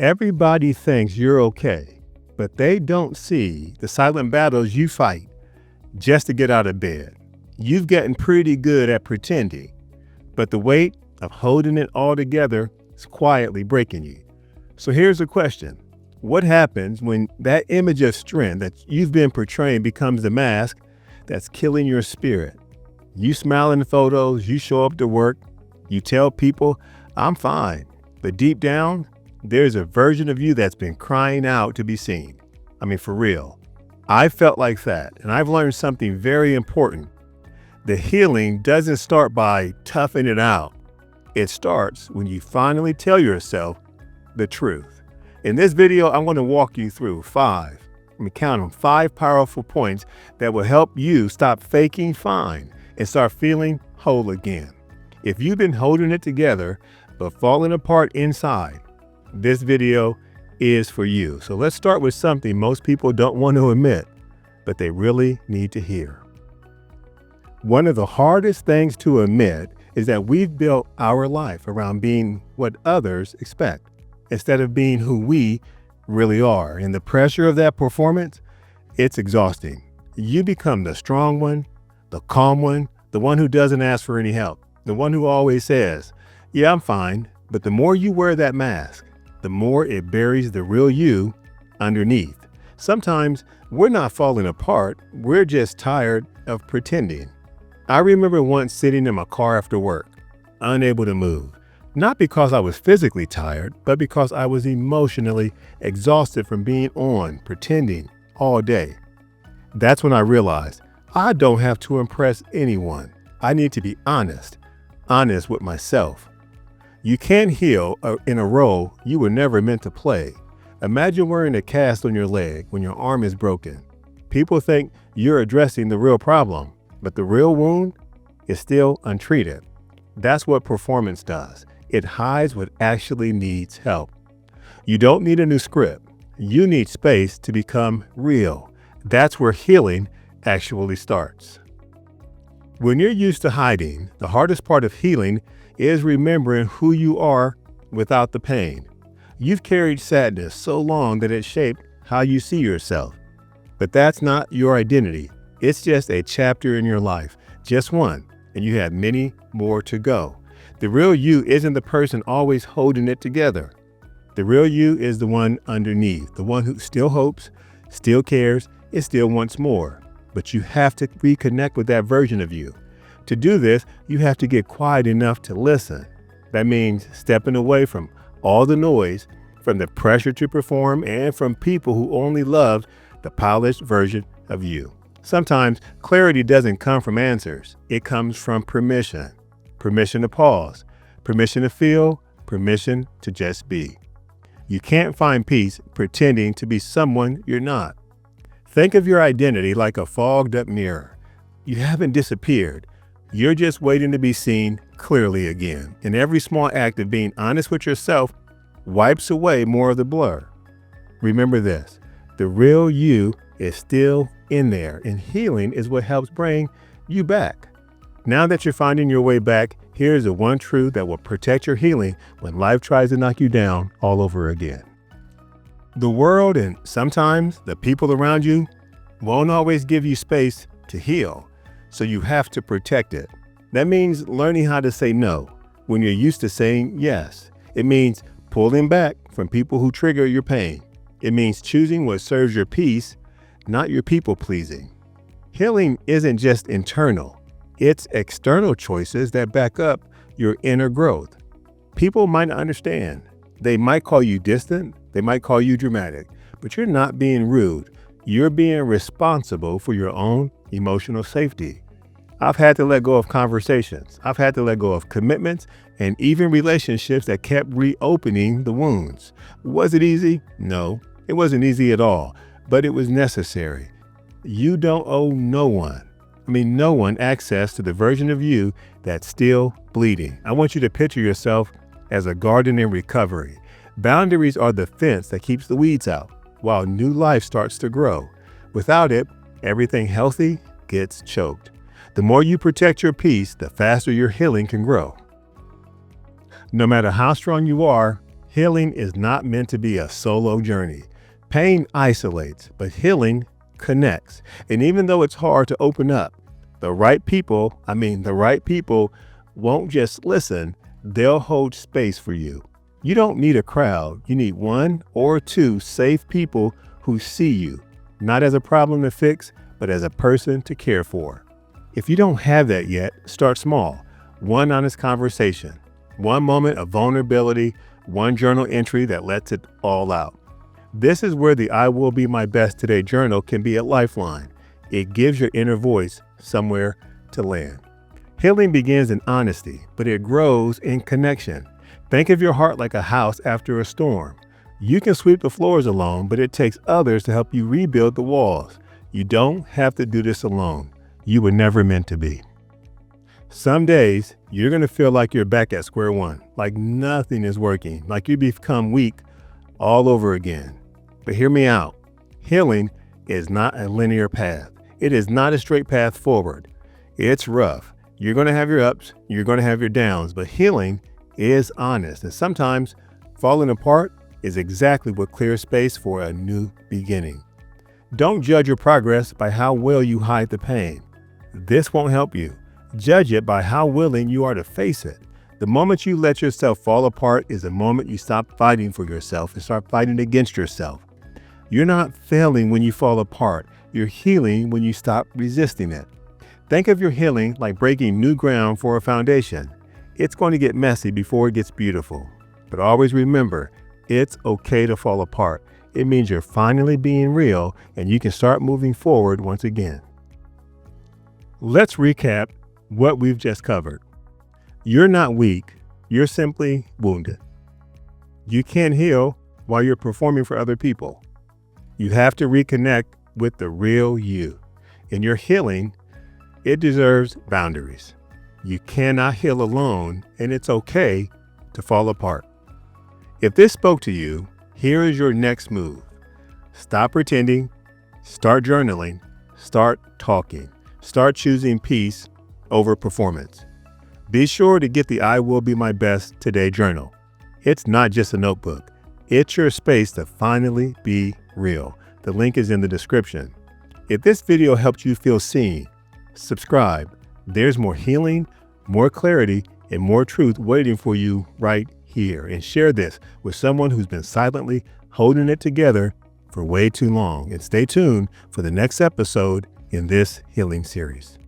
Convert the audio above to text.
Everybody thinks you're okay, but they don't see the silent battles you fight just to get out of bed. You've gotten pretty good at pretending, but the weight of holding it all together is quietly breaking you. So here's a question. What happens when that image of strength that you've been portraying becomes the mask that's killing your spirit? You smile in the photos, you show up to work, you tell people, I'm fine. But deep down, there's a version of you that's been crying out to be seen. I mean, for real. I felt like that, and I've learned something very important. The healing doesn't start by toughing it out. It starts when you finally tell yourself the truth. In this video, I want to walk you through five powerful points that will help you stop faking fine and start feeling whole again. If you've been holding it together but falling apart inside, this video is for you. So let's start with something most people don't want to admit, but they really need to hear. One of the hardest things to admit is that we've built our life around being what others expect instead of being who we really are. And the pressure of that performance, it's exhausting. You become the strong one, the calm one, the one who doesn't ask for any help, the one who always says, yeah, I'm fine. But the more you wear that mask, the more it buries the real you underneath. Sometimes we're not falling apart. We're just tired of pretending. I remember once sitting in my car after work, unable to move, not because I was physically tired, but because I was emotionally exhausted from being on, pretending all day. That's when I realized I don't have to impress anyone. I need to be honest with myself. You can't heal in a role you were never meant to play. Imagine wearing a cast on your leg when your arm is broken. People think you're addressing the real problem, but the real wound is still untreated. That's what performance does. It hides what actually needs help. You don't need a new script. You need space to become real. That's where healing actually starts. When you're used to hiding, the hardest part of healing is remembering who you are without the pain. You've carried sadness so long that it shaped how you see yourself. But that's not your identity. It's just a chapter in your life, just one, and you have many more to go. The real you isn't the person always holding it together. The real you is the one underneath, the one who still hopes, still cares, and still wants more. But you have to reconnect with that version of you. To do this, you have to get quiet enough to listen. That means stepping away from all the noise, from the pressure to perform, and from people who only love the polished version of you. Sometimes clarity doesn't come from answers. It comes from permission. Permission to pause, permission to feel, permission to just be. You can't find peace pretending to be someone you're not. Think of your identity like a fogged up mirror. You haven't disappeared. You're just waiting to be seen clearly again. And every small act of being honest with yourself wipes away more of the blur. Remember this, the real you is still in there, and healing is what helps bring you back. Now that you're finding your way back, here's the one truth that will protect your healing when life tries to knock you down all over again. The world and sometimes the people around you won't always give you space to heal, so you have to protect it. That means learning how to say no when you're used to saying yes. It means pulling back from people who trigger your pain. It means choosing what serves your peace, not your people pleasing. Healing isn't just internal. It's external choices that back up your inner growth. People might not understand. They might call you distant. They might call you dramatic, but you're not being rude. You're being responsible for your own emotional safety. I've had to let go of conversations. I've had to let go of commitments and even relationships that kept reopening the wounds. Was it easy? No, it wasn't easy at all, but it was necessary. You don't owe no one access to the version of you that's still bleeding. I want you to picture yourself as a garden in recovery. Boundaries are the fence that keeps the weeds out while new life starts to grow. Without it, everything healthy gets choked. The more you protect your peace, the faster your healing can grow. No matter how strong you are, Healing is not meant to be a solo journey. Pain isolates, but healing connects. And even though it's hard to open up, the right people won't just listen, they'll hold space for you. You don't need a crowd. You need one or two safe people who see you, not as a problem to fix, but as a person to care for. If you don't have that yet, start small. One honest conversation, one moment of vulnerability, one journal entry that lets it all out. This is where the I Will Be My Best Today journal can be a lifeline. It gives your inner voice somewhere to land. Healing begins in honesty, but it grows in connection. Think of your heart like a house after a storm. You can sweep the floors alone, but it takes others to help you rebuild the walls. You don't have to do this alone. You were never meant to be. Some days, you're going to feel like you're back at square one, like nothing is working, like you become weak all over again. But hear me out. Healing is not a linear path. It is not a straight path forward. It's rough. You're going to have your ups, you're going to have your downs, but healing is honest. And sometimes falling apart is exactly what clears space for a new beginning. Don't judge your progress by how well you hide the pain. This won't help you. Judge it by how willing you are to face it. The moment you let yourself fall apart is the moment you stop fighting for yourself and start fighting against yourself. You're not failing when you fall apart. You're healing when you stop resisting it. Think of your healing like breaking new ground for a foundation. It's going to get messy before it gets beautiful. But always remember, it's okay to fall apart. It means you're finally being real and you can start moving forward once again. Let's recap what we've just covered. You're not weak. You're simply wounded. You can't heal while you're performing for other people. You have to reconnect with the real you. In your healing, it deserves boundaries. You cannot heal alone, and it's okay to fall apart. If this spoke to you, here is your next move. Stop pretending, start journaling, start talking, start choosing peace over performance. Be sure to get the I Will Be My Best Today journal. It's not just a notebook. It's your space to finally be real. The link is in the description. If this video helped you feel seen, subscribe. There's more healing, more clarity, and more truth waiting for you right here. And share this with someone who's been silently holding it together for way too long. And stay tuned for the next episode in this healing series.